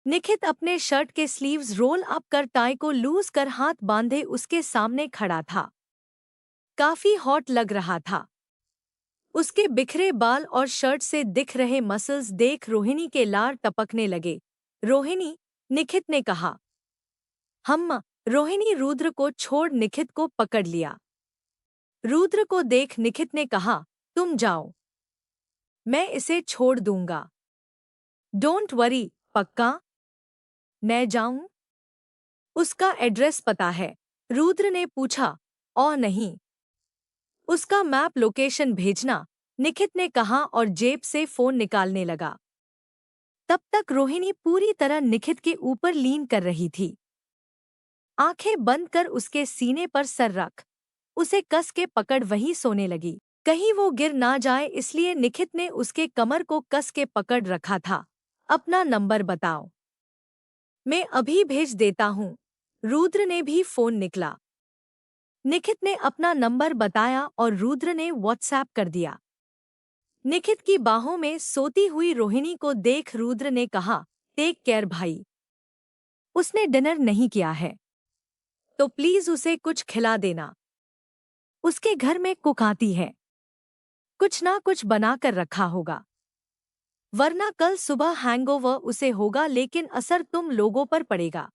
निखित अपने शर्ट के sleeves roll up कर टाई को लूज कर हाथ बांधे उसके सामने खड़ा था। काफी हॉट लग रहा था। उसके बिखरे बाल और शर्ट से दिख रहे मसल्स देख रोहिणी के लार टपकने लगे। रोहिणी, निखित ने कहा। हम्मा। रोहिणी रुद्र को छोड़ निखित को पकड़ लिया। रुद्र को देख निखित ने कहा, तुम जाओ, मैं इसे छोड़ दूंगा। डोंट वरी, पक्का? मैं जाऊं? उसका एड्रेस पता है? रुद्र ने पूछा। और नहीं। उसका मैप लोकेशन भेजना, निखित ने कहा और जेब से फोन निकालने लगा। तब तक रोहिणी पूरी तरह निखित के ऊपर लीन कर रही थी। आंखें बंद कर उसके सीने पर सर रख उसे कस के पकड़ वहीं सोने लगी। कहीं वो गिर ना जाए इसलिए निखित ने उसके कमर को कस के पकड़ रखा था। अपना नंबर बताओ, मैं अभी भेज देता हूँ। रुद्र ने भी फोन निकला। निखित ने अपना नंबर बताया और रुद्र ने व्हाट्सएप कर दिया। निखित की बाहों में सोती हुई रोहिणी को देख रुद्र ने कहा, टेक केयर भाई। उसने डिनर नहीं किया है तो प्लीज उसे कुछ खिला देना। उसके घर में कुक आती है, कुछ ना कुछ बनाकर रखा होगा, वरना कल सुबह हैंगओवर उसे होगा लेकिन असर तुम लोगों पर पड़ेगा।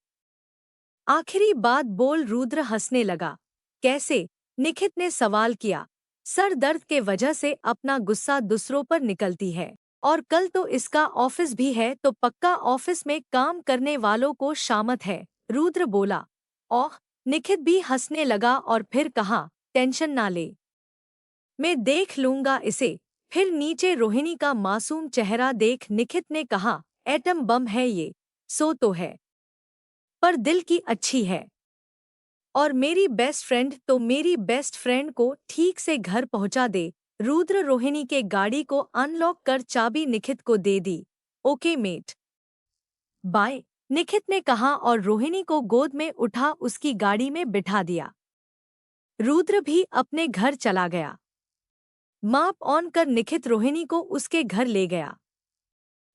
आखिरी बात बोल रुद्र हंसने लगा। कैसे? निखित ने सवाल किया। सर दर्द के वजह से अपना गुस्सा दूसरों पर निकलती है और कल तो इसका ऑफिस भी है तो पक्का ऑफिस में काम करने वालों को शामत है। रुद्र बोला। ओह। निखित भी हंसने लगा और फिर कहा, टेंशन ना ले, मैं देख लूंगा इसे। फिर नीचे रोहिणी का मासूम चेहरा देख निखित ने कहा, एटम बम है ये, सो तो है, पर दिल की अच्छी है। और मेरी बेस्ट फ्रेंड तो मेरी बेस्ट फ्रेंड को ठीक से घर पहुंचा दे। रुद्र रोहिणी के गाड़ी को अनलॉक कर चाबी निखित को दे दी। ओके मेट, बाय, निखित ने कहा और रोहिणी को गोद में उठा उसकी गाड़ी में बिठा दिया। रुद्र भी अपने घर चला गया। माप ऑन कर निखित रोहिणी को उसके घर ले गया।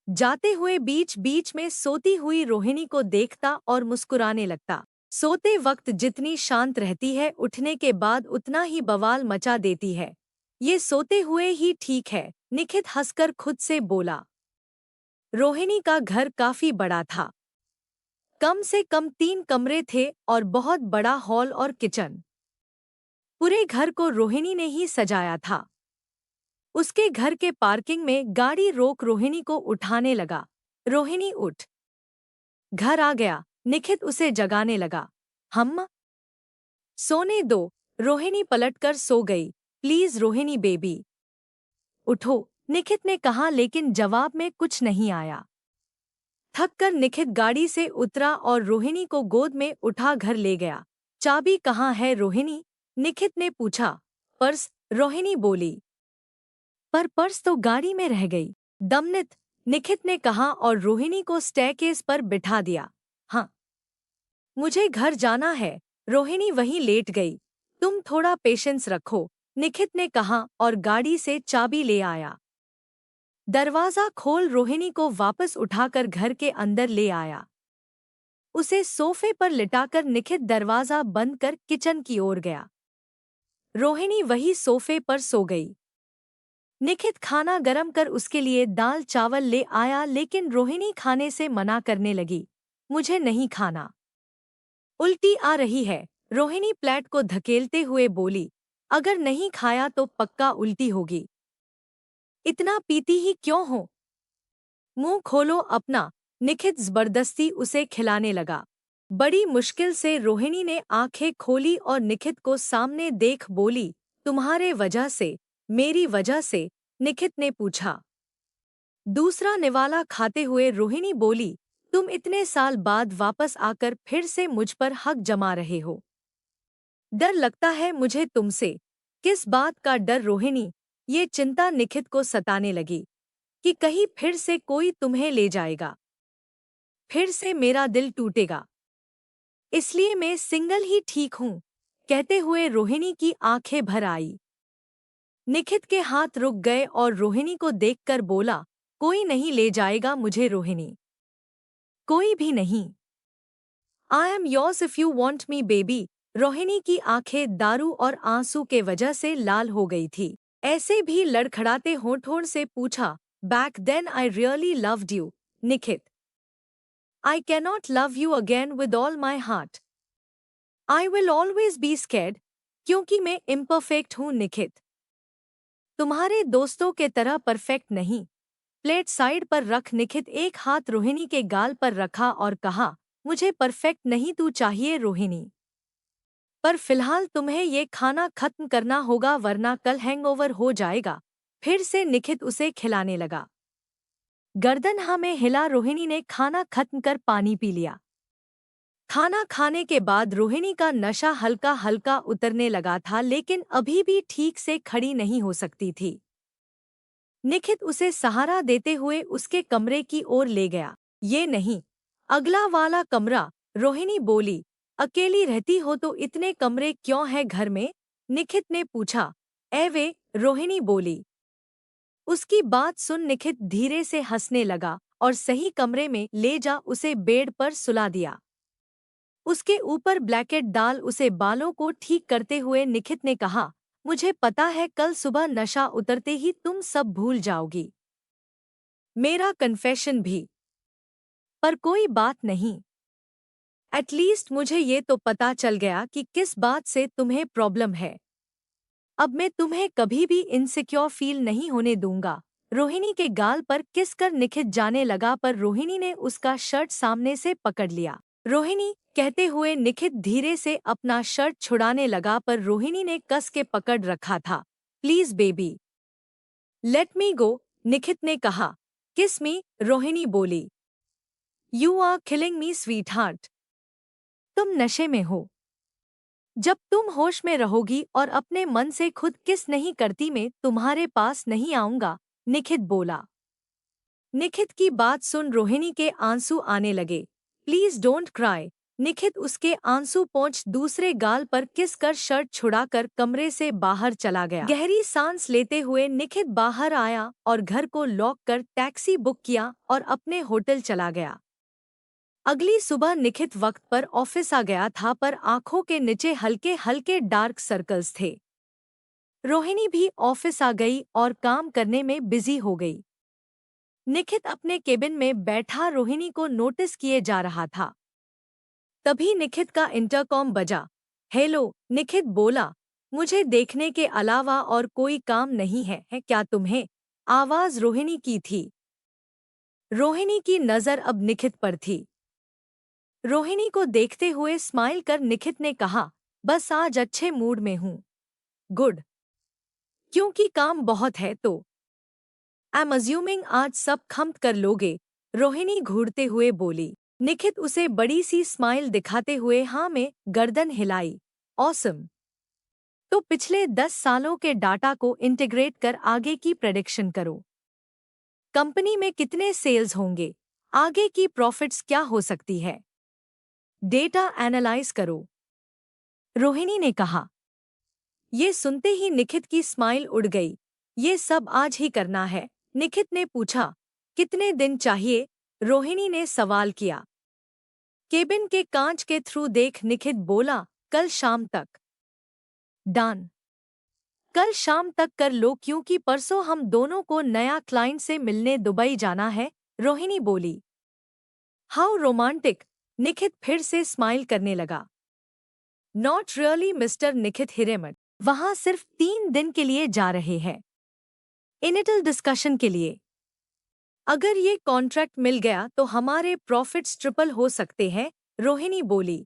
जाते हुए बीच बीच में सोती हुई रोहिणी को देखता और मुस्कुराने लगता। सोते वक्त जितनी शांत रहती है उठने के बाद उतना ही बवाल मचा देती है। ये सोते हुए ही ठीक है, निखित हंसकर खुद से बोला। रोहिणी का घर काफी बड़ा था। कम से कम 3 कमरे थे और बहुत बड़ा हॉल और किचन। पूरे घर को रोहिणी ने ही सजाया था। उसके घर के पार्किंग में गाड़ी रोक रोहिणी को उठाने लगा। रोहिणी उठ, घर आ गया। निखित उसे जगाने लगा। हम सोने दो। रोहिणी पलटकर सो गई। प्लीज रोहिणी बेबी, उठो, निखित ने कहा लेकिन जवाब में कुछ नहीं आया। थक कर निखित गाड़ी से उतरा और रोहिणी को गोद में उठा घर ले गया। चाबी कहाँ है रोहिणी? निखित ने पूछा। पर्स, रोहिणी बोली। पर पर्स तो गाड़ी में रह गई। दमनित, निखित ने कहा और रोहिणी को स्टेयरकेस पर बिठा दिया। हाँ, मुझे घर जाना है। रोहिणी वहीं लेट गई। तुम थोड़ा पेशेंस रखो, निखित ने कहा और गाड़ी से चाबी ले आया। दरवाजा खोल रोहिणी को वापस उठाकर घर के अंदर ले आया। उसे सोफे पर लिटाकर निखित दरवाजा बंद कर किचन की ओर गया। रोहिणी वही सोफे पर सो गई। निखित खाना गरम कर उसके लिए दाल चावल ले आया लेकिन रोहिणी खाने से मना करने लगी। मुझे नहीं खाना, उल्टी आ रही है। रोहिणी प्लेट को धकेलते हुए बोली। अगर नहीं खाया तो पक्का उल्टी होगी। इतना पीती ही क्यों हो? मुंह खोलो अपना। निखित जबरदस्ती उसे खिलाने लगा। बड़ी मुश्किल से रोहिणी ने आंखें खोली और निखित को सामने देख बोली, तुम्हारे वजह से, मेरी वजह से? निखित ने पूछा। दूसरा निवाला खाते हुए रोहिणी बोली, तुम इतने साल बाद वापस आकर फिर से मुझ पर हक जमा रहे हो। डर लगता है मुझे तुमसे। किस बात का डर रोहिणी? ये चिंता निखित को सताने लगी कि कहीं फिर से कोई तुम्हें ले जाएगा, फिर से मेरा दिल टूटेगा। इसलिए मैं सिंगल ही ठीक हूँ, कहते हुए रोहिणी की आंखें भर आई। निखित के हाथ रुक गए और रोहिणी को देखकर बोला, कोई नहीं ले जाएगा मुझे रोहिणी। कोई भी नहीं। I am yours if you want me baby. Rohini की आंखें दारू और आंसू के वजह से लाल हो गई थी। ऐसे भी लड़खड़ाते होठों से पूछा, back then I really loved you, Nikhit. I cannot love you again with all my heart. I will always be scared, क्योंकि मैं इम्परफेक्ट हूँ निखित। तुम्हारे दोस्तों के तरह परफेक्ट नहीं। प्लेट साइड पर रख निखित एक हाथ रोहिणी के गाल पर रखा और कहा, मुझे परफेक्ट नहीं तू चाहिए रोहिणी। पर फिलहाल तुम्हें ये खाना खत्म करना होगा वरना कल हैंगओवर हो जाएगा। फिर से निखित उसे खिलाने लगा। गर्दन हाँ में हिला रोहिणी ने खाना खत्म कर पानी पी लिया। खाना खाने के बाद रोहिणी का नशा हल्का हल्का उतरने लगा था लेकिन अभी भी ठीक से खड़ी नहीं हो सकती थी। निखित उसे सहारा देते हुए उसके कमरे की ओर ले गया। ये नहीं, अगला वाला कमरा, रोहिणी बोली। अकेली रहती हो तो इतने कमरे क्यों है घर में? निखित ने पूछा। एवे, रोहिणी बोली। उसकी बात सुन निखित धीरे से हंसने लगा और सही कमरे में ले जा उसे बेड पर सुला दिया। उसके ऊपर ब्लैंकेट डाल उसे बालों को ठीक करते हुए निखित ने कहा, मुझे पता है कल सुबह नशा उतरते ही तुम सब भूल जाओगी, मेरा कन्फेशन भी। पर कोई बात नहीं, एटलीस्ट मुझे ये तो पता चल गया कि किस बात से तुम्हें प्रॉब्लम है। अब मैं तुम्हें कभी भी इनसिक्योर फील नहीं होने दूंगा। रोहिणी के गाल पर किस कर निखित जाने लगा पर रोहिणी ने उसका शर्ट सामने से पकड़ लिया। रोहिणी कहते हुए निखित धीरे से अपना शर्ट छुड़ाने लगा पर रोहिणी ने कस के पकड़ रखा था। Please baby, let me go, Nikhit ने कहा। किस मी, रोहिणी बोली। You are killing me sweetheart. तुम नशे में हो। जब तुम होश में रहोगी और अपने मन से खुद किस नहीं करती मैं तुम्हारे पास नहीं आऊंगा, निखित बोला। निखित की बात सुन रोहिणी के आंसू आने लगे। Please don't cry. निखित उसके आंसू पोंछ दूसरे गाल पर किस कर शर्ट छुड़ाकर कमरे से बाहर चला गया। गहरी सांस लेते हुए निखित बाहर आया और घर को लॉक कर टैक्सी बुक किया और अपने होटल चला गया। अगली सुबह निखित वक्त पर ऑफिस आ गया था पर आंखों के नीचे हल्के हल्के डार्क सर्कल्स थे। रोहिणी भी ऑफिस आ गई और काम करने में बिजी हो गई। निखित अपने केबिन में बैठा रोहिणी को नोटिस किए जा रहा था। तभी निखित का इंटरकॉम बजा। हेलो, निखित बोला। मुझे देखने के अलावा और कोई काम नहीं है क्या तुम्हें? आवाज रोहिणी की थी। रोहिणी की नजर अब निखित पर थी। रोहिणी को देखते हुए स्माइल कर निखित ने कहा, बस आज अच्छे मूड में हूँ। गुड, क्योंकि काम बहुत है तो आई एम अज्यूमिंग आज सब खत्म कर लोगे, रोहिणी घूरते हुए बोली। निखित उसे बड़ी सी स्माइल दिखाते हुए हाँ में गर्दन हिलाई। ऑसम। तो पिछले 10 सालों के डाटा को इंटीग्रेट कर आगे की प्रेडिक्शन करो। कंपनी में कितने सेल्स होंगे, आगे की प्रॉफिट्स क्या हो सकती है, डेटा एनालाइज करो, रोहिणी ने कहा। ये सुनते ही निखित की स्माइल उड़ गई। ये सब आज ही करना है? निखित ने पूछा। कितने दिन चाहिए, रोहिणी ने सवाल किया। केबिन के कांच के थ्रू देख निखित बोला, कल शाम तक। डन। कल शाम तक कर लो क्योंकि परसों हम दोनों को नया क्लाइंट से मिलने दुबई जाना है, रोहिणी बोली। हाउ रोमांटिक, निखित फिर से स्माइल करने लगा। नॉट रियली मिस्टर निखित हिरेमठ, वहां सिर्फ 3 दिन के लिए जा रहे हैं, इनिटल डिस्कशन के लिए। अगर ये कॉन्ट्रैक्ट मिल गया तो हमारे प्रॉफिट्स ट्रिपल हो सकते हैं, रोहिणी बोली।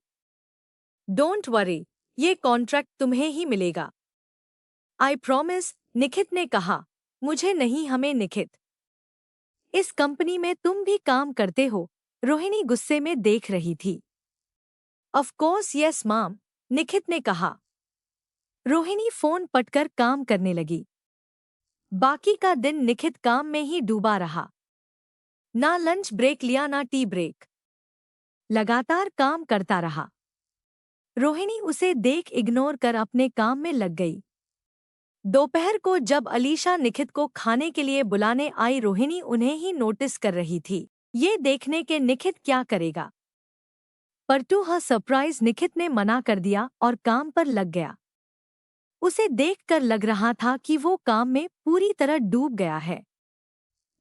डोंट वरी, ये कॉन्ट्रैक्ट तुम्हें ही मिलेगा। आई प्रॉमिस, निखित ने कहा। मुझे नहीं, हमें निखित। इस कंपनी में तुम भी काम करते हो, रोहिणी गुस्से में देख रही थी। ऑफ कोर्स यस माम, निखित ने कहा। रोहिणी फोन पटकर काम करने लगी। बाकी का दिन निखित काम में ही डूबा रहा। ना लंच ब्रेक लिया ना टी ब्रेक, लगातार काम करता रहा। रोहिणी उसे देख इग्नोर कर अपने काम में लग गई। दोपहर को जब अलीशा निखित को खाने के लिए बुलाने आई रोहिणी उन्हें ही नोटिस कर रही थी। ये देखने के निखित क्या करेगा। पर टू हर सरप्राइज निखित ने मना कर दिया और काम पर लग गया। उसे देखकर लग रहा था कि वो काम में पूरी तरह डूब गया है।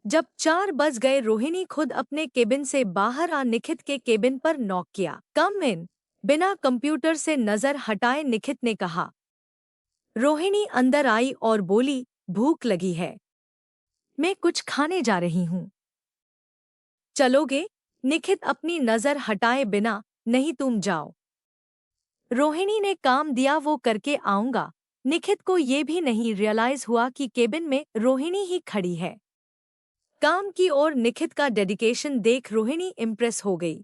जब 4 बज गए रोहिणी खुद अपने केबिन से बाहर आ निखित के केबिन पर नॉक किया। कम इन। बिना कंप्यूटर से नजर हटाए निखित ने कहा। रोहिणी अंदर आई और बोली, भूख लगी है, मैं कुछ खाने जा रही हूँ। चलोगे? निखित अपनी नजर हटाए बिना, नहीं तुम जाओ। रोहिणी ने काम दिया वो करके आऊंगा। निखित को ये भी नहीं रियलाइज हुआ कि केबिन में रोहिणी ही खड़ी है। काम की ओर निखित का डेडिकेशन देख रोहिणी इम्प्रेस हो गई।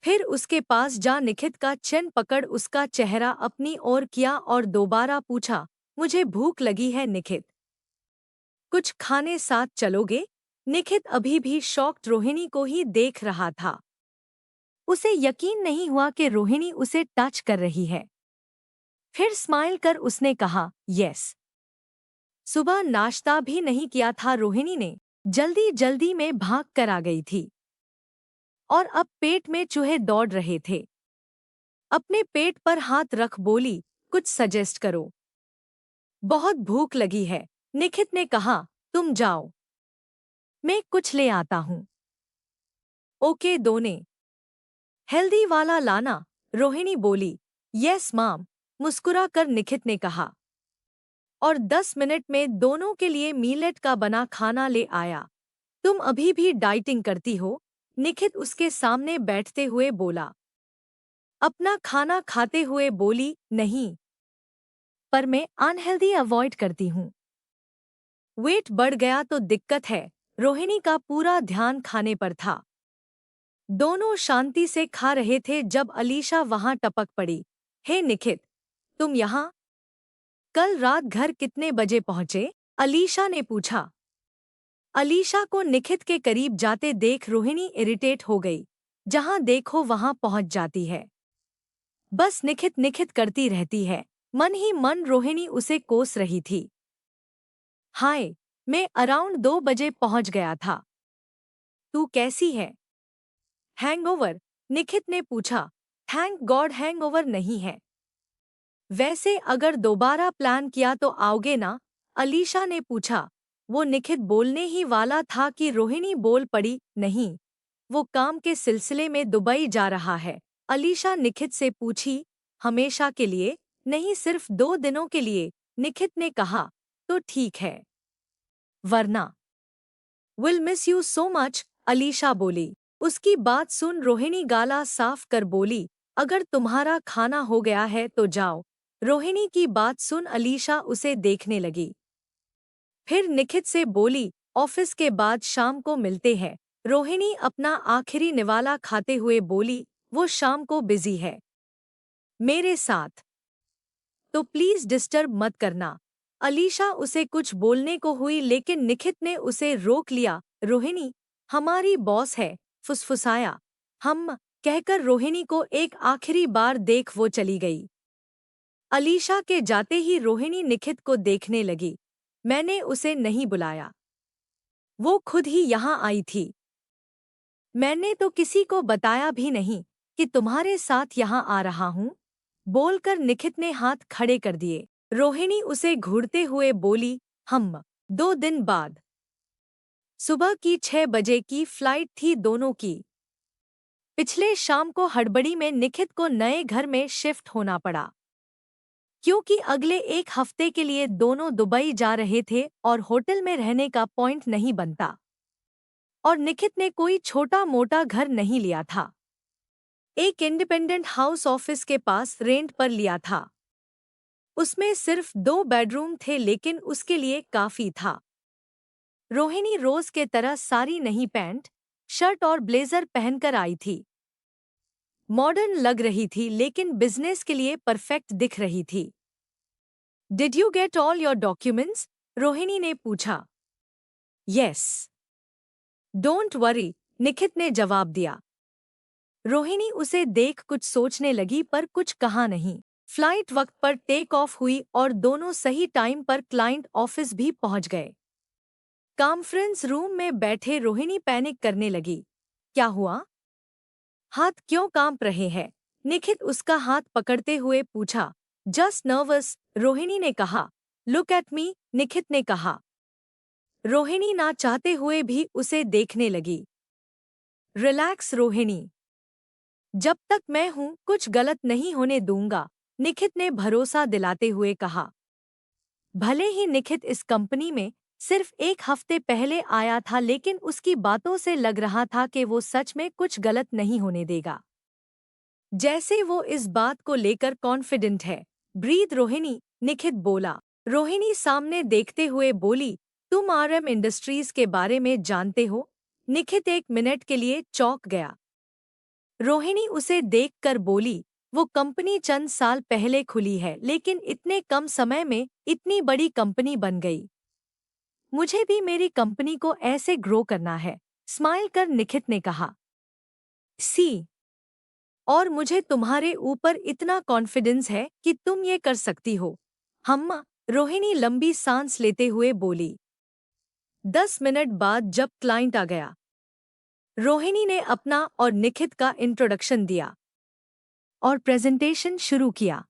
फिर उसके पास जा निखित का चिन पकड़ उसका चेहरा अपनी ओर किया और दोबारा पूछा, मुझे भूख लगी है निखित, कुछ खाने साथ चलोगे? निखित अभी भी शॉक्ड रोहिणी को ही देख रहा था। उसे यकीन नहीं हुआ कि रोहिणी उसे टच कर रही है। फिर स्माइल कर उसने कहा, यस। सुबह नाश्ता भी नहीं किया था रोहिणी ने, जल्दी जल्दी में भाग कर आ गई थी और अब पेट में चूहे दौड़ रहे थे। अपने पेट पर हाथ रख बोली, कुछ सजेस्ट करो, बहुत भूख लगी है। निखित ने कहा, तुम जाओ, मैं कुछ ले आता हूँ। ओके दोने। हेल्दी वाला लाना, रोहिणी बोली। यस माम, मुस्कुरा कर निखित ने कहा और 10 मिनट में दोनों के लिए मीलेट का बना खाना ले आया। तुम अभी भी डाइटिंग करती हो? निखित उसके सामने बैठते हुए बोला। अपना खाना खाते हुए बोली, नहीं, पर मैं अनहेल्दी अवॉइड करती हूँ। वेट बढ़ गया तो दिक्कत है। रोहिणी का पूरा ध्यान खाने पर था। दोनों शांति से खा रहे थे जब अलीशा वहां टपक पड़ी। हे निखित, तुम यहाँ? कल रात घर कितने बजे पहुंचे? अलीशा ने पूछा। अलीशा को निखित के करीब जाते देख रोहिणी इरिटेट हो गई। जहां देखो वहां पहुंच जाती है, बस निखित निखित करती रहती है। मन ही मन रोहिणी उसे कोस रही थी। हाय, मैं अराउंड 2 बजे पहुंच गया था। तू कैसी है? हैंगओवर? निखित ने पूछा। थैंक गॉड हैंगओवर नहीं है। वैसे अगर दोबारा प्लान किया तो आओगे ना? अलीशा ने पूछा। वो निखित बोलने ही वाला था कि रोहिणी बोल पड़ी, नहीं, वो काम के सिलसिले में दुबई जा रहा है। अलीशा निखित से पूछी, हमेशा के लिए? नहीं, सिर्फ 2 दिनों के लिए। निखित ने कहा, तो ठीक है, वरना will miss you so much, Alisha बोली। उसकी बात सुन रोहिणी गाला साफ कर बोली, अगर तुम्हारा खाना हो गया है तो जाओ। रोहिणी की बात सुन अलीशा उसे देखने लगी। फिर निखित से बोली, ऑफिस के बाद शाम को मिलते हैं। रोहिणी अपना आखिरी निवाला खाते हुए बोली, वो शाम को बिजी है मेरे साथ, तो प्लीज डिस्टर्ब मत करना। अलीशा उसे कुछ बोलने को हुई लेकिन निखित ने उसे रोक लिया। रोहिणी, हमारी बॉस है, फुसफुसाया। हम कहकर रोहिणी को एक आखिरी बार देख वो चली गई। अलीशा के जाते ही रोहिणी निखित को देखने लगी। मैंने उसे नहीं बुलाया, वो खुद ही यहाँ आई थी। मैंने तो किसी को बताया भी नहीं कि तुम्हारे साथ यहाँ आ रहा हूँ, बोलकर निखित ने हाथ खड़े कर दिए। रोहिणी उसे घूरते हुए बोली, हम 2 दिन बाद। सुबह की 6 बजे की फ्लाइट थी दोनों की। पिछले शाम को हड़बड़ी में निखित को नए घर में शिफ्ट होना पड़ा, क्योंकि अगले 1 हफ्ते के लिए दोनों दुबई जा रहे थे और होटल में रहने का पॉइंट नहीं बनता। और निखित ने कोई छोटा मोटा घर नहीं लिया था, एक इंडिपेंडेंट हाउस ऑफिस के पास रेंट पर लिया था। उसमें सिर्फ 2 बेडरूम थे लेकिन उसके लिए काफी था। रोहिणी रोज के तरह सारी नहीं, पैंट शर्ट और ब्लेजर पहनकर आई थी। मॉडर्न लग रही थी लेकिन बिजनेस के लिए परफेक्ट दिख रही थी। Did you get all your documents? Rohini ने पूछा। यस, डोंट वरी, निखित ने जवाब दिया। रोहिणी उसे देख कुछ सोचने लगी पर कुछ कहा नहीं। फ्लाइट वक्त पर टेक ऑफ हुई और दोनों सही टाइम पर क्लाइंट ऑफिस भी पहुंच गए। कॉन्फ्रेंस रूम में बैठे रोहिणी पैनिक करने लगी। क्या हुआ? हाथ क्यों कांप रहे हैं? निखित उसका हाथ पकड़ते हुए पूछा। जस्ट नर्वस, रोहिणी ने कहा। लुक एट मी, निखित ने कहा। रोहिणी ना चाहते हुए भी उसे देखने लगी। रिलैक्स रोहिणी, जब तक मैं हूं कुछ गलत नहीं होने दूंगा, निखित ने भरोसा दिलाते हुए कहा। भले ही निखित इस कंपनी में सिर्फ 1 हफ्ते पहले आया था, लेकिन उसकी बातों से लग रहा था कि वो सच में कुछ गलत नहीं होने देगा। जैसे वो इस बात को लेकर कॉन्फिडेंट है। ब्रीथ रोहिणी, निखित बोला। रोहिणी सामने देखते हुए बोली, तुम आरएम इंडस्ट्रीज के बारे में जानते हो? निखित 1 मिनट के लिए चौंक गया। रोहिणी उसे देखकर बोली, वो कंपनी चंद साल पहले खुली है, लेकिन इतने कम समय में इतनी बड़ी कंपनी बन गई। मुझे भी मेरी कंपनी को ऐसे ग्रो करना है, स्माइल कर निखित ने कहा। सी, और मुझे तुम्हारे ऊपर इतना कॉन्फिडेंस है कि तुम ये कर सकती हो। हम्मा, रोहिणी लंबी सांस लेते हुए बोली। 10 मिनट बाद जब क्लाइंट आ गया, रोहिणी ने अपना और निखित का इंट्रोडक्शन दिया और प्रेजेंटेशन शुरू किया।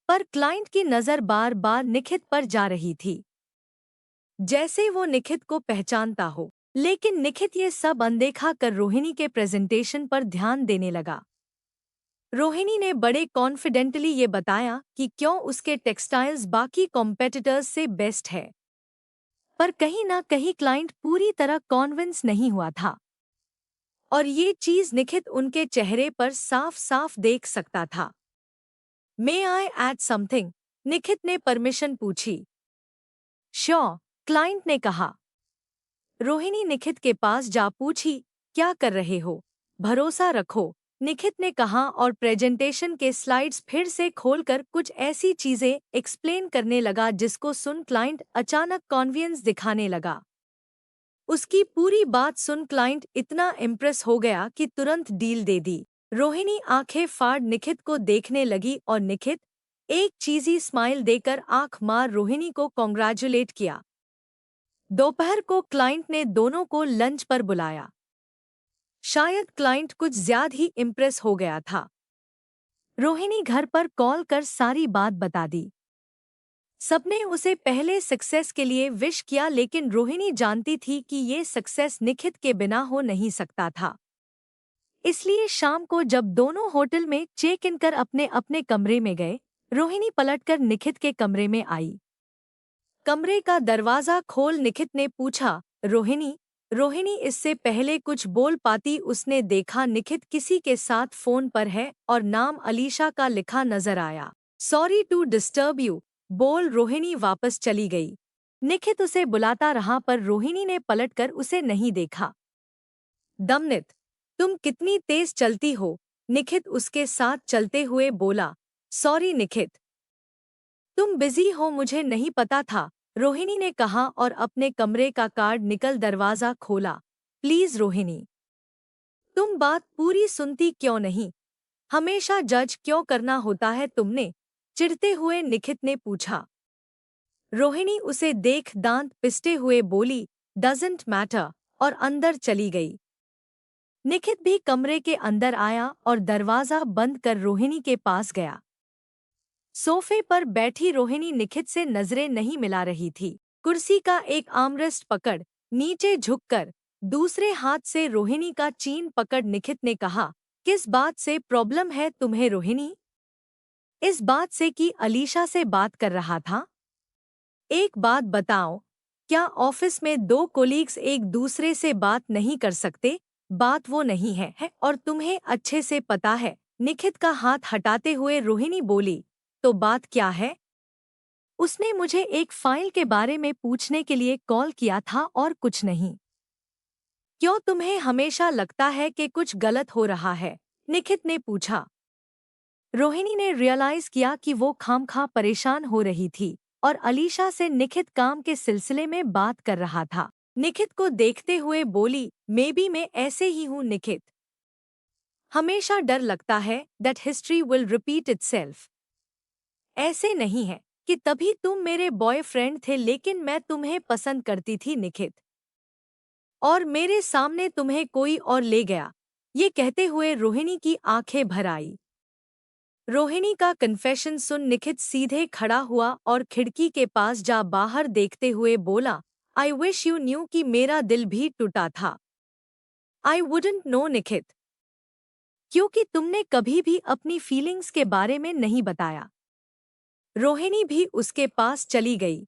पर क्लाइंट की नज़र बार बार निखित पर जा रही थी, जैसे वो निखित को पहचानता हो। लेकिन निखित ये सब अनदेखा कर रोहिणी के प्रेजेंटेशन पर ध्यान देने लगा। रोहिणी ने बड़े कॉन्फिडेंटली ये बताया कि क्यों उसके टेक्सटाइल्स बाकी कॉम्पेटिटर्स से बेस्ट है। पर कहीं ना कहीं क्लाइंट पूरी तरह कॉन्विंस नहीं हुआ था, और ये चीज निखित उनके चेहरे पर साफ साफ देख सकता था। मे आई ऐड समथिंग? निखित ने परमिशन पूछी। श्योर, क्लाइंट ने कहा। रोहिणी निखित के पास जा पूछी, क्या कर रहे हो? भरोसा रखो, निखित ने कहा और प्रेजेंटेशन के स्लाइड्स फिर से खोलकर कुछ ऐसी चीजें एक्सप्लेन करने लगा जिसको सुन क्लाइंट अचानक कॉन्फिडेंस दिखाने लगा। उसकी पूरी बात सुन क्लाइंट इतना इम्प्रेस हो गया कि तुरंत डील दे दी। रोहिणी आंखें फाड़ निखित को देखने लगी और निखित एक चीजी स्माइल देकर आंख मार रोहिणी को कॉन्ग्रेचुलेट किया। दोपहर को क्लाइंट ने दोनों को लंच पर बुलाया। शायद क्लाइंट कुछ ज्यादा ही इम्प्रेस हो गया था। रोहिणी घर पर कॉल कर सारी बात बता दी। सबने उसे पहले सक्सेस के लिए विश किया, लेकिन रोहिणी जानती थी कि ये सक्सेस निखित के बिना हो नहीं सकता था। इसलिए शाम को जब दोनों होटल में चेक इन कर अपने अपने कमरे में गए, रोहिणी पलटकर निखित के कमरे में आई। कमरे का दरवाजा खोल निखित ने पूछा, रोहिणी? रोहिणी इससे पहले कुछ बोल पाती उसने देखा निखित किसी के साथ फोन पर है और नाम अलीशा का लिखा नजर आया। सॉरी टू डिस्टर्ब यू, बोल रोहिणी वापस चली गई। निखित उसे बुलाता रहा पर रोहिणी ने पलटकर उसे नहीं देखा। दमनित, तुम कितनी तेज चलती हो, निखित उसके साथ चलते हुए बोला। सॉरी निखित, तुम बिजी हो, मुझे नहीं पता था, रोहिणी ने कहा और अपने कमरे का कार्ड निकल दरवाजा खोला। प्लीज रोहिणी, तुम बात पूरी सुनती क्यों नहीं? हमेशा जज क्यों करना होता है तुमने? चिढ़ते हुए निखित ने पूछा। रोहिणी उसे देख दांत पिसते हुए बोली, डजंट मैटर, और अंदर चली गई। निखित भी कमरे के अंदर आया और दरवाजा बंद कर रोहिणी के पास गया। सोफे पर बैठी रोहिणी निखित से नजरें नहीं मिला रही थी। कुर्सी का एक आर्मरेस्ट पकड़ नीचे झुककर दूसरे हाथ से रोहिणी का चीन पकड़ निखित ने कहा, किस बात से प्रॉब्लम है तुम्हें रोहिणी? इस बात से कि अलीशा से बात कर रहा था। एक बात बताओ, क्या ऑफिस में 2 कोलीग्स एक दूसरे से बात नहीं कर सकते? बात वो नहीं है और तुम्हें अच्छे से पता है। निखित का हाथ हटाते हुए रोहिणी बोली, तो बात क्या है? उसने मुझे एक फाइल के बारे में पूछने के लिए कॉल किया था और कुछ नहीं। क्यों तुम्हें हमेशा लगता है कि कुछ गलत हो रहा है? निखित ने पूछा। रोहिणी ने रियलाइज किया कि वो खामखा परेशान हो रही थी और अलीशा से निखित काम के सिलसिले में बात कर रहा था। निखित को देखते हुए बोली, मे बी मैं ऐसे ही हूँ निखित। हमेशा डर लगता है that history will repeat itself. ऐसे नहीं है कि तभी तुम मेरे बॉयफ्रेंड थे, लेकिन मैं तुम्हें पसंद करती थी निखित, और मेरे सामने तुम्हें कोई और ले गया। ये कहते हुए रोहिणी की आंखें भर आई। रोहिणी का कन्फेशन सुन निखित सीधे खड़ा हुआ और खिड़की के पास जा बाहर देखते हुए बोला, आई विश यू न्यू कि मेरा दिल भी टूटा था। आई वुडंट नो निखित, क्योंकि तुमने कभी भी अपनी फीलिंग्स के बारे में नहीं बताया। रोहिणी भी उसके पास चली गई।